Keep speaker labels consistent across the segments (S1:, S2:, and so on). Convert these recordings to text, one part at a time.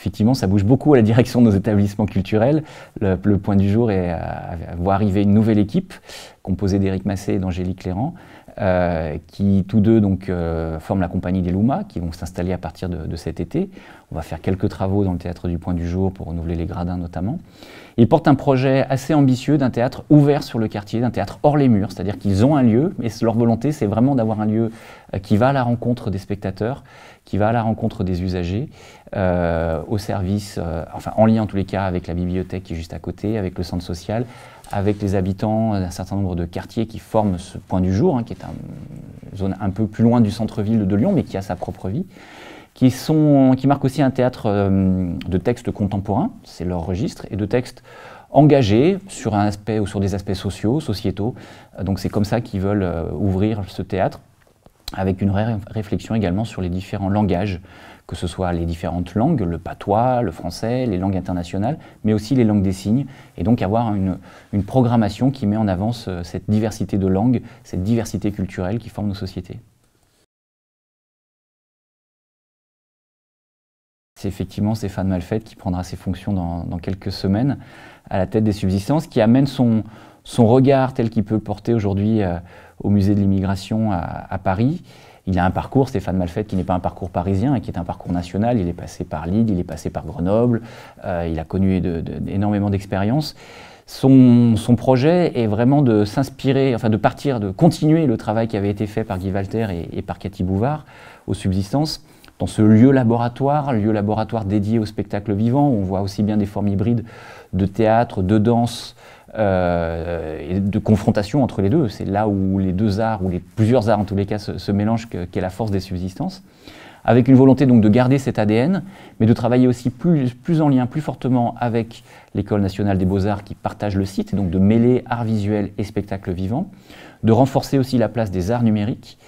S1: Effectivement, ça bouge beaucoup à la direction de nos établissements culturels. Le point du jour est à voir arriver une nouvelle équipe, composée d'Éric Massé et d'Angélique Léran, qui tous deux forment la compagnie des Louma, qui vont s'installer à partir de cet été. On va faire quelques travaux dans le théâtre du Point du Jour pour renouveler les gradins notamment. Ils portent un projet assez ambitieux d'un théâtre ouvert sur le quartier, d'un théâtre hors les murs, c'est-à-dire qu'ils ont un lieu, mais leur volonté c'est vraiment d'avoir un lieu qui va à la rencontre des spectateurs, qui va à la rencontre des usagers, au service, en lien en tous les cas avec la bibliothèque qui est juste à côté, avec le centre social, avec les habitants d'un certain nombre de quartiers qui forment ce Point du Jour, qui est une zone un peu plus loin du centre-ville de Lyon, mais qui a sa propre vie, qui marquent aussi un théâtre de textes contemporains, c'est leur registre, et de textes engagés sur un aspect ou sur des aspects sociétaux. Donc c'est comme ça qu'ils veulent ouvrir ce théâtre, avec une réflexion également sur les différents langages, que ce soit les différentes langues, le patois, le français, les langues internationales, mais aussi les langues des signes, et donc avoir une programmation qui met en avant cette diversité de langues, cette diversité culturelle qui forme nos sociétés. C'est effectivement Stéphane Malfette qui prendra ses fonctions dans quelques semaines à la tête des Subsistances, qui amène son regard tel qu'il peut le porter aujourd'hui au musée de l'immigration à Paris. Il a un parcours, Stéphane Malfette, qui n'est pas un parcours parisien, qui est un parcours national. Il est passé par Lille, il est passé par Grenoble, il a connu énormément d'expériences. Son projet est vraiment de s'inspirer, de continuer le travail qui avait été fait par Guy Walter et par Cathy Bouvard aux Subsistances, dans ce lieu laboratoire dédié au spectacle vivant, où on voit aussi bien des formes hybrides de théâtre, de danse, et de confrontation entre les deux. C'est là où les deux arts, ou plusieurs arts en tous les cas, se mélangent, qu'est la force des Subsistances, avec une volonté donc de garder cet ADN, mais de travailler aussi plus en lien, plus fortement avec l'École nationale des beaux-arts qui partage le site, et donc de mêler art visuel et spectacle vivant, de renforcer aussi la place des arts numériques,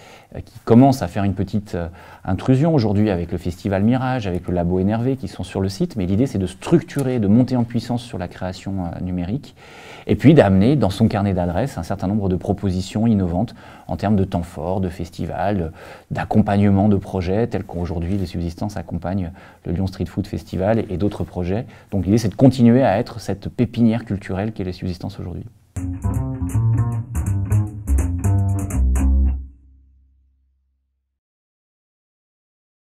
S1: qui commencent à faire une petite intrusion aujourd'hui avec le Festival Mirage, avec le Labo Énervé qui sont sur le site, mais l'idée c'est de structurer, de monter en puissance sur la création numérique, et puis d'amener dans son carnet d'adresses un certain nombre de propositions innovantes en termes de temps fort, de festivals, d'accompagnement de projets, tels qu'aujourd'hui les Subsistances accompagnent le Lyon Street Food Festival et d'autres projets. Donc l'idée c'est de continuer à être cette pépinière culturelle qu'est les Subsistances aujourd'hui.